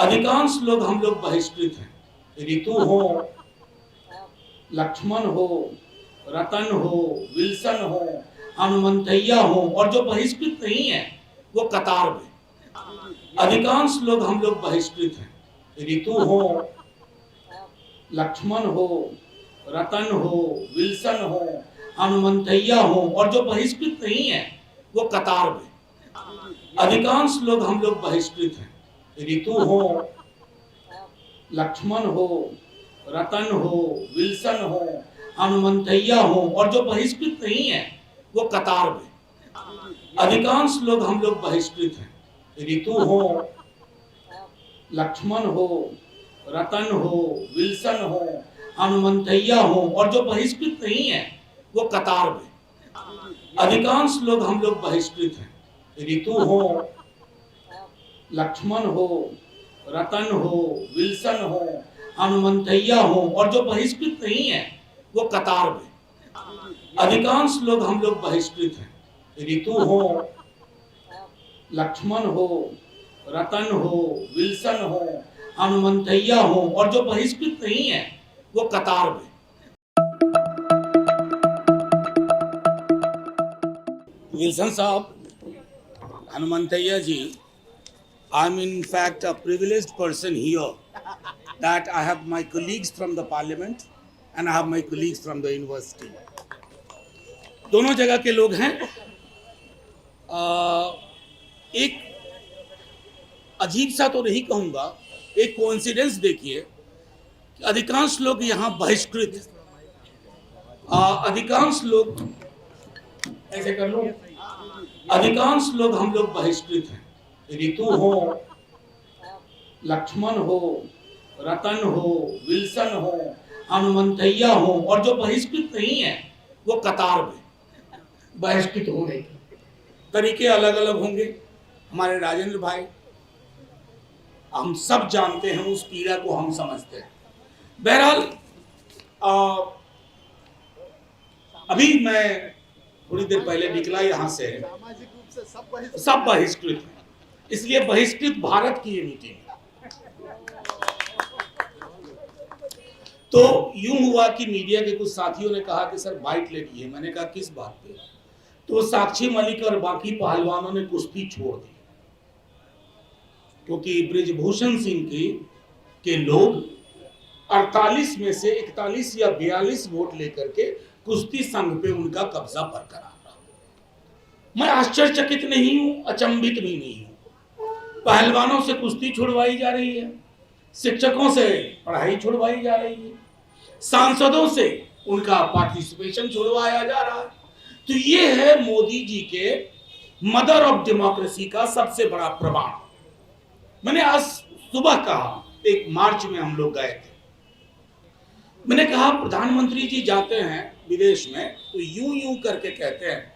अधिकांश लोग हम लोग बहिष्कृत हैं। ऋतु हो, लक्ष्मण हो, रतन हो, विल्सन हो, हनुमंतैया हो, और जो बहिष्कृत नहीं है वो कतार में। अधिकांश लोग हम लोग बहिष्कृत हैं। ऋतु हो, लक्ष्मण हो, रतन हो, विल्सन हो, हनुमंतैया हो, और जो बहिष्कृत नहीं है वो कतार में। अधिकांश लोग हम लोग बहिष्कृत हैं। ऋतु हो, लक्ष्मण हो, रतन हो, विल्सन हो, हनुमंतैया हो, और जो बहिष्कृत नहीं है वो कतार में। अधिकांश लोग हम लोग बहिष्कृत हैं। ऋतु हो, लक्ष्मण हो, रतन हो, विल्सन हो, हनुमंतैया हो, और जो बहिष्कृत नहीं है वो कतार में। अधिकांश लोग हम लोग बहिष्कृत हैं। ऋतु हो, लक्ष्मण हो, रतन हो, विल्सन हो, हनुमंतैया हो, और जो बहिष्कृत नहीं है वो कतार में। अधिकांश लोग हम लोग बहिष्कृत हैं। ऋतु हो, लक्ष्मण हो, रतन हो, विल्सन हो, हनुमंतैया हो, और जो बहिष्कृत नहीं है वो कतार में। विल्सन साहब, हनुमंतैया जी, I'm in fact a privileged person here that I have my colleagues from the parliament and I have my colleagues from the university. दोनों जगह के लोग हैं। एक अजीब सा तो नहीं कहूँगा, एक कोइंसिडेंस देखिए कि अधिकांश लोग यहाँ बहिष्कृत, अधिकांश लोग ऐसे कर लो, अधिकांश लोग हम लोग बहिष्कृत हैं। ऋतु हो, लक्ष्मण हो, रतन हो, विल्सन हो, हनुमंतैया हो, और जो बहिष्कृत नहीं है वो कतार में। बहिष्कृत होने के तरीके अलग अलग होंगे। हमारे राजेंद्र भाई, हम सब जानते हैं, उस पीड़ा को हम समझते हैं। बहरहाल अभी मैं थोड़ी देर पहले निकला यहाँ से, सब बहिष्कृत हैं, इसलिए बहिष्कृत भारत की ये मीटिंग है। तो यूं हुआ कि मीडिया के कुछ साथियों ने कहा कि सर बाइट लेनी है। मैंने कहा किस बात पे? तो साक्षी मलिक और बाकी पहलवानों ने कुश्ती छोड़ दी, क्योंकि ब्रिजभूषण सिंह के लोग 48 में से 41 या 42 वोट लेकर के कुश्ती संघ पे उनका कब्जा बरकरार रहा। मैं आश्चर्यचकित नहीं हूं, अचंभित भी नहीं हूं। पहलवानों से कुश्ती छुड़वाई जा रही है, शिक्षकों से पढ़ाई छुड़वाई जा रही है, सांसदों से उनका पार्टिसिपेशन छुड़वाया जा रहा है। तो ये है मोदी जी के मदर ऑफ डेमोक्रेसी का सबसे बड़ा प्रमाण। मैंने आज सुबह कहा, एक मार्च में हम लोग गए थे, मैंने कहा प्रधानमंत्री जी जाते हैं विदेश में तो यूं यूं करके कहते हैं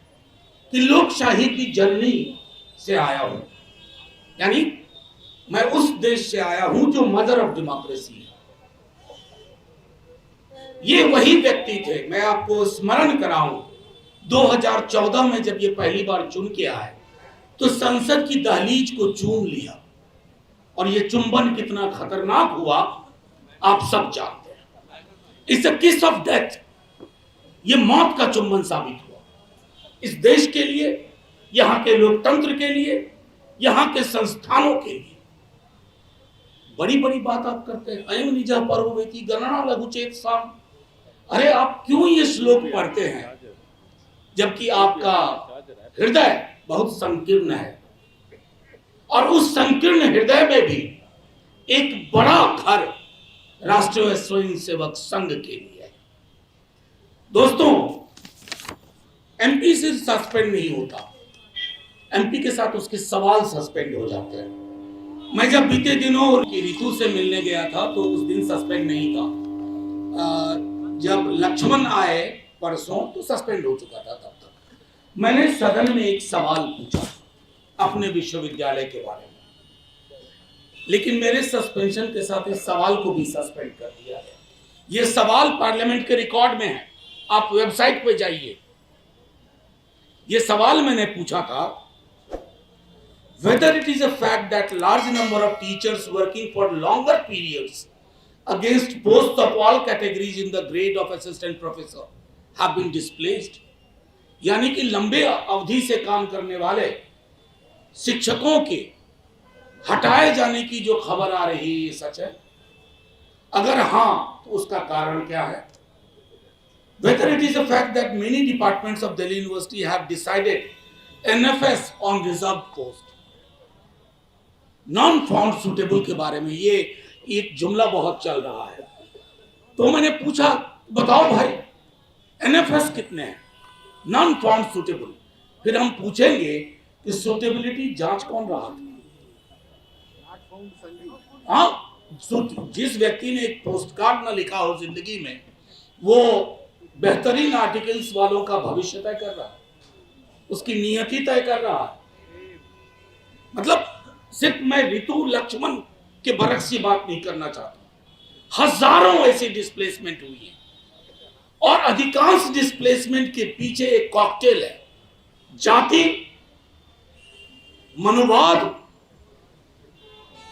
कि लोकशाही की जर्नी से आया हूं, यानी मैं उस देश से आया हूं जो मदर ऑफ डेमोक्रेसी है। ये वही व्यक्ति थे, मैं आपको स्मरण कराऊं, 2014 में जब ये पहली बार चुन के आए तो संसद की दहलीज को चूम लिया, और ये चुंबन कितना खतरनाक हुआ आप सब जानते हैं। इट्स अ किस ऑफ डेथ, ये मौत का चुंबन साबित हुआ इस देश के लिए, यहाँ के लोकतंत्र के लिए, यहाँ के संस्थानों के लिए। बड़ी बड़ी बात आप करते हैं, अयं निजः पर्ववेति गणना लघुचेत साम। अरे आप क्यों ये श्लोक पढ़ते हैं जबकि आपका हृदय बहुत संकीर्ण है, और उस संकीर्ण हृदय में भी एक बड़ा घर राष्ट्रीय स्वयंसेवक संघ के लिए है। दोस्तों, एमपी से सस्पेंड नहीं होता, एमपी के साथ उसके सवाल सस्पेंड हो जाते हैं। मैं जब बीते दिनों की ऋतु से मिलने गया था तो उस दिन सस्पेंड नहीं था, जब लक्ष्मण आए परसों तो सस्पेंड हो चुका था। तब तक मैंने सदन में एक सवाल पूछा अपने विश्वविद्यालय के बारे में, लेकिन मेरे सस्पेंशन के साथ इस सवाल को भी सस्पेंड कर दिया गया। ये सवाल पार्लियामेंट के रिकॉर्ड में है, आप वेबसाइट पे जाइए। ये सवाल मैंने पूछा था whether it is a fact that large number of teachers working for longer periods against posts of all categories in the grade of assistant professor have been displaced, यानी कि लंबे अवधि से काम करने वाले शिक्षकों के हटाए जाने की जो खबर आ रही है ये सच है? अगर हां तो उसका कारण क्या है? Whether it is a fact that many departments of Delhi University have decided NFS on reserved post, non found suitable के बारे में ये एक जुमला बहुत चल रहा है। तो मैंने पूछा बताओ भाई NFS कितने हैं, नॉन फाउंड सुटेबल, फिर हम पूछेंगे कि सुटेबिलिटी जांच कौन रहा था? हाँ, जिस व्यक्ति ने एक पोस्ट कार्ड ना लिखा हो जिंदगी में, वो बेहतरीन आर्टिकल्स वालों का भविष्य तय कर रहा है, उसकी नियति तय कर रहा है। मतलब सिर्फ मैं ऋतु लक्ष्मण के बरक्स की बात नहीं करना चाहता, हजारों ऐसी डिस्प्लेसमेंट हुई है और अधिकांश डिस्प्लेसमेंट के पीछे एक कॉकटेल है, जाति, मनोवाद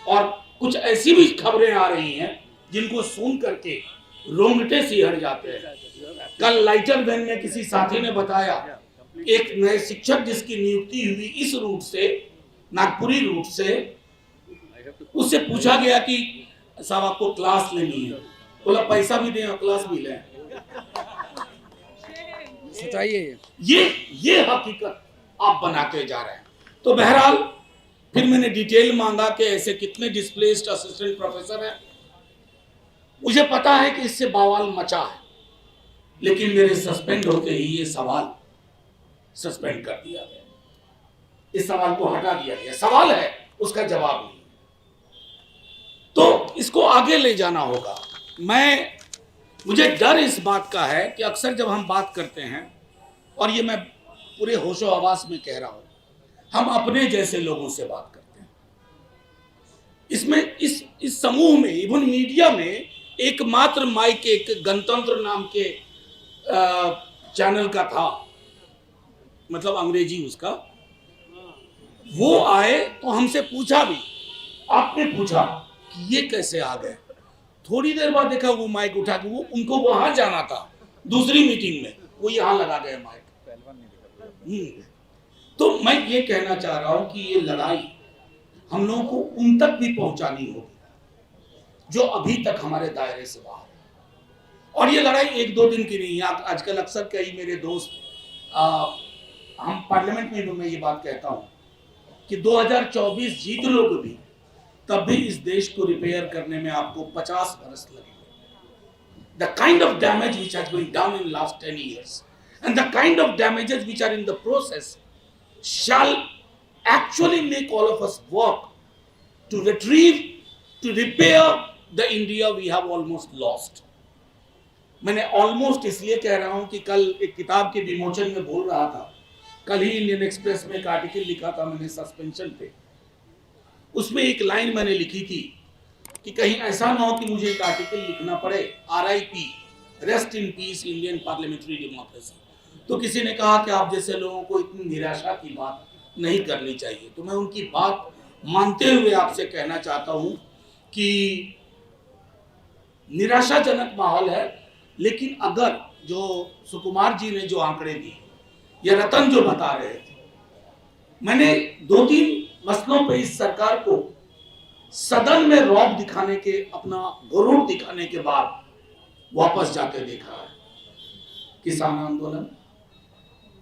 और कुछ ऐसी भी खबरें आ रही हैं जिनको सुन करके रोंगटे सिहर जाते हैं। कल लाइटर वैन में किसी साथी ने बताया एक नए शिक्षक जिसकी नियुक्ति हुई इस रूट से, नागपुरी रूट से, उससे पूछा गया कि साहब आपको क्लास लेनी है, बोला पैसा भी दें और क्लास भी लें। सच्चाई है ये हकीकत आप बनाते जा रहे हैं। तो बहरहाल फिर मैंने डिटेल मांगा कि ऐसे कितने डिस्प्लेस्ड असिस्टेंट प्रोफेसर हैं। मुझे पता है कि इससे बवाल मचा है, लेकिन मेरे सस्पेंड होते ही ये सवाल सस्पेंड कर दिया गया, इस सवाल को हटा दिया गया। सवाल है, उसका जवाब नहीं। तो इसको आगे ले जाना होगा। मुझे डर इस बात का है कि अक्सर जब हम बात करते हैं, और ये मैं पूरे होशो हवास में कह रहा हूं, हम अपने जैसे लोगों से बात करते हैं। इसमें इस समूह में, इवन मीडिया में, एकमात्र माइक एक गणतंत्र नाम के चैनल का था, मतलब अंग्रेजी उसका, वो आए तो हमसे पूछा भी, आपने पूछा कि ये कैसे आ गए। थोड़ी देर बाद देखा वो माइक उठा के, वो उनको वहां जाना था दूसरी मीटिंग में, वो यहां लगा गए माइक। तो मैं ये कहना चाह रहा हूं कि ये लड़ाई हम लोगों को उन तक भी पहुंचानी होगी जो अभी तक हमारे दायरे से बाहर है। और ये लड़ाई एक दो दिन की नहीं है। आजकल अक्सर कई मेरे दोस्त, हम पार्लियामेंट में मैं ये बात कहता हूं कि 2024 जीत लोगे भी, तब भी इस देश को रिपेयर करने में आपको 50 वर्ष लगेंगे। The kind of damage which has been done in last 10 years and the kind of damages which are in the process shall actually make all of us work to retrieve, to repair the India we have almost lost. मैंने almost इसलिए कह रहा हूं कि कल एक किताब के विमोचन में बोल रहा था, कल ही इंडियन एक्सप्रेस में एक आर्टिकल लिखा था मैंने सस्पेंशन पे। उसमें एक लाइन मैंने लिखी थी कि कहीं ऐसा ना हो कि मुझे एक आर्टिकल लिखना पड़े, RIP, rest in peace Indian parliamentary democracy. तो किसी ने कहा कि आप जैसे लोगों को इतनी निराशा की बात नहीं करनी चाहिए। तो मैं उनकी बात मानते हुए आपसे कहना चाहता हूं कि निराशाजनक माहौल है, लेकिन अगर जो सुकुमार जी ने जो आंकड़े दिए या रतन जो बता रहे थे, मैंने 2-3 मसलों पे इस सरकार को सदन में रौब दिखाने के, अपना गुरूर दिखाने के बाद वापस जाते देखा है। किसान आंदोलन,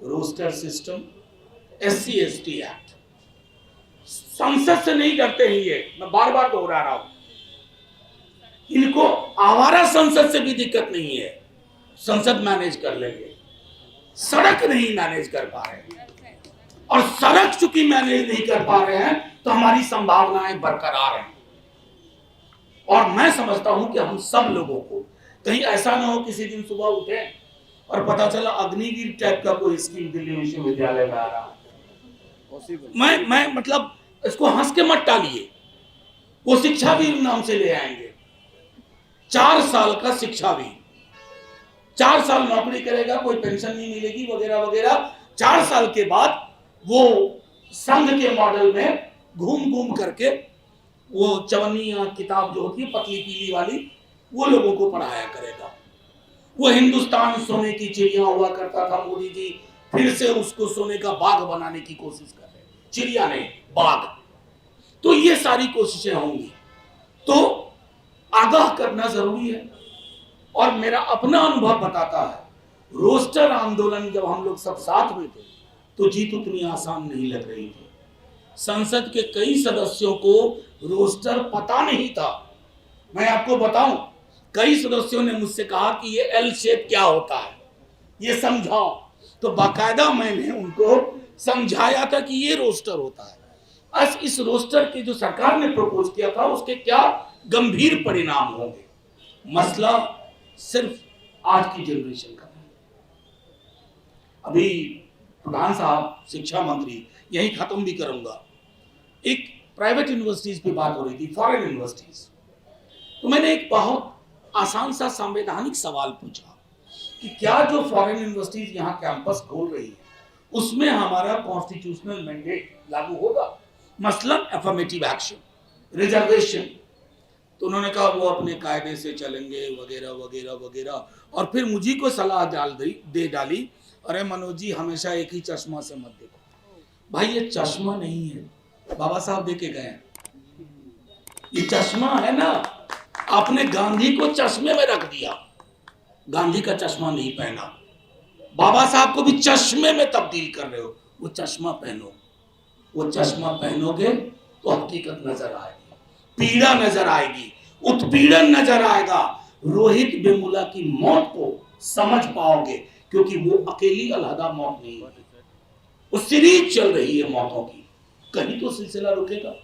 roster system, SC ST act, संसद से नहीं डरते ही ये, मैं बार बार दोहरा रहा हूं। इनको आवारा संसद से भी दिक्कत नहीं है, संसद मैनेज कर लेंगे। सड़क नहीं मैनेज कर पा रहे, और सड़क चूंकि मैनेज नहीं कर पा रहे हैं तो हमारी संभावनाएं बरकरार हैं। और मैं समझता हूं कि हम सब लोगों को, कहीं ऐसा ना हो किसी दिन सुबह उठे और पता चला अग्निवीर टाइप का कोई स्कीम दिल्ली विश्वविद्यालय में आ रहा है। मैं मतलब इसको हंस के मत टालिए, वो शिक्षावीर नाम से ले आएंगे। 4 साल का शिक्षावीर, 4 साल नौकरी करेगा, कोई पेंशन नहीं मिलेगी वगैरह वगैरह। 4 साल के बाद वो संघ के मॉडल में घूम घूम करके वो चवन्नी किताब जो होती है पतली पीली वाली, वो लोगों को पढ़ाया करेगा। वो हिंदुस्तान सोने की चिड़िया हुआ करता था, मोदी जी फिर से उसको सोने का बाग बनाने की कोशिश कर रहे हैं, चिड़िया नहीं बाग। तो ये सारी कोशिशें होंगी, तो आगाह करना जरूरी है। और मेरा अपना अनुभव बताता है, रोस्टर आंदोलन जब हम लोग सब साथ में थे तो जीत उतनी आसान नहीं लग रही थी। संसद के कई सदस्यों को रोस्टर पता नहीं था। मैं आपको बताऊं, कई सदस्यों ने मुझसे कहा कि ये एल शेप क्या होता है, ये समझाओ। तो बाकायदा मैंने उनको समझाया था कि ये रोस्टर होता है। आज इस रोस्टर के जो सरकार ने प्रपोज किया था उसके क्या गंभीर परिणाम होंगे, मसला सिर्फ आज की जनरेशन का है। अभी प्रधान साहब शिक्षा मंत्री, यही खत्म भी करूंगा, एक प्राइवेट यूनिवर्सिटीज पे बात हो रही थी, फॉरेन यूनिवर्सिटीज। तो मैंने एक बहुत आसान सा संवैधानिक सवाल पूछा कि क्या जो फॉरेन यूनिवर्सिटीज यहाँ कैंपस खोल रही है उसमें हमारा कॉन्स्टिट्यूशनल मैंडेट लागू होगा, मसलन एफर्मेटिव एक्शन, रिजर्वेशन। तो उन्होंने कहा वो अपने कायदे से चलेंगे वगैरह वगैरह वगैरह। और फिर मुझे को सलाह दे डाली, अरे मनोज जी हमेशा एक ही चश्मा से मत देखो। भाई ये चश्मा नहीं है, बाबा साहब देके गए, ये चश्मा है ना। आपने गांधी को चश्मे में रख दिया, गांधी का चश्मा नहीं पहना, बाबा साहब को भी चश्मे में तब्दील कर रहे हो। वो चश्मा पहनो, वो चश्मा पहनोगे तो हकीकत नजर आएगी, पीड़ा नजर आएगी, उत्पीड़न नजर आएगा, रोहित वेमुला की मौत को समझ पाओगे, क्योंकि वो अकेली अलहदा मौत नहीं है, वो सीरीज चल रही है मौतों की। कहीं तो सिलसिला रुकेगा।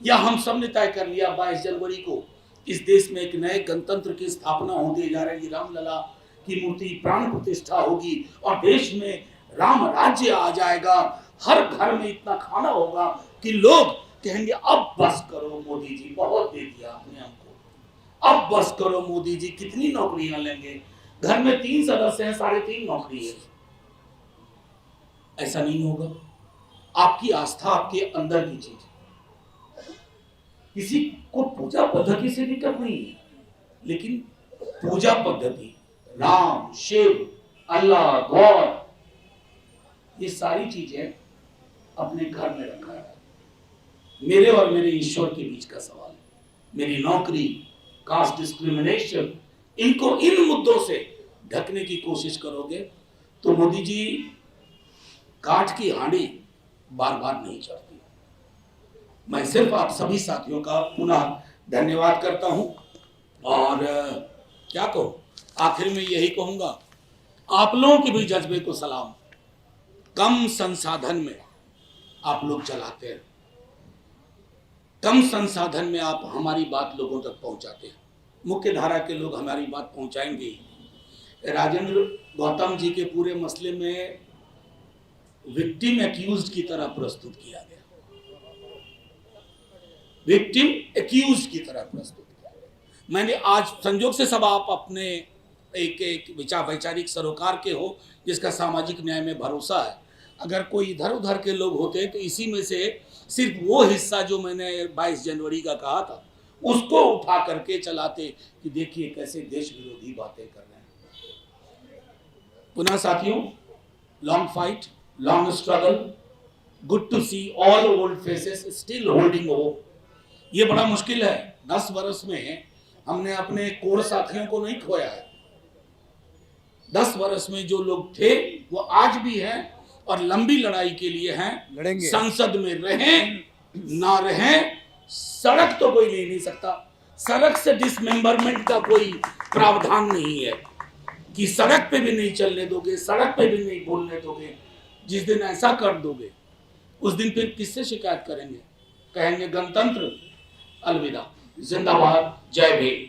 या हम सब ने तय कर लिया 22 जनवरी को इस देश में एक नए गणतंत्र की स्थापना होने जा रही है, रामलला की मूर्ति प्राण प्रतिष्ठा होगी और देश में राम राज्य आ जाएगा। हर घर में इतना खाना होगा कि लोग कहेंगे अब बस करो मोदी जी, बहुत दे दिया आपने हमको, अब बस करो मोदी जी, कितनी नौकरियां लेंगे। घर में 3 सदस्य हैं, 3.5 नौकरी है। ऐसा नहीं होगा। आपकी आस्था आपके अंदर की चीज है। किसी को पूजा पद्धति से दिक्कत नहीं है, लेकिन पूजा पद्धति राम, शिव, अल्लाह, गॉड, ये सारी चीजें अपने घर में रखा है। मेरे और मेरे ईश्वर के बीच का सवाल है। मेरी नौकरी, कास्ट डिस्क्रिमिनेशन, इनको इन मुद्दों से ढकने की कोशिश करोगे तो मोदी जी काठ की हांडी बार बार नहीं चढ़ती। मैं सिर्फ आप सभी साथियों का पुनः धन्यवाद करता हूं और क्या कहूं, आखिर में यही कहूंगा, आप लोगों के भी जज्बे को सलाम। कम संसाधन में आप लोग चलाते हैं, कम संसाधन में आप हमारी बात लोगों तक पहुंचाते हैं। मुख्य धारा के लोग हमारी बात पहुंचाएंगे। राजेंद्र गौतम जी के पूरे मसले में विक्टिम एक्यूज्ड की तरह प्रस्तुत किया गया, विक्टिम एक्यूज्ड की तरह प्रस्तुत किया गया। मैंने आज संजोग से सब आप अपने एक वैचारिक सरोकार के हो जिसका सामाजिक न्याय में भरोसा है। अगर कोई इधर उधर के लोग होते तो इसी में से सिर्फ वो हिस्सा जो मैंने 22 जनवरी का कहा था उसको उठा करके चलाते कि देखिए कैसे देश विरोधी बातें कर रहे हैं। पुनः साथियों, long fight, long struggle, good to see all old faces still holding hope. ये बड़ा मुश्किल है। 10 वर्ष में हमने अपने कोर साथियों को नहीं खोया है। 10 वर्ष में जो लोग थे वो आज भी हैं और लंबी लड़ाई के लिए हैं, लड़ेंगे। संसद में रहें ना रहें, सड़क तो कोई ले नहीं सकता। सड़क से डिसमेंबरमेंट का कोई प्रावधान नहीं है कि सड़क पे भी नहीं चलने दोगे, सड़क पे भी नहीं बोलने दोगे। जिस दिन ऐसा कर दोगे उस दिन फिर किससे शिकायत करेंगे? कहेंगे गणतंत्र अलविदा, जिंदाबाद, जय भीम।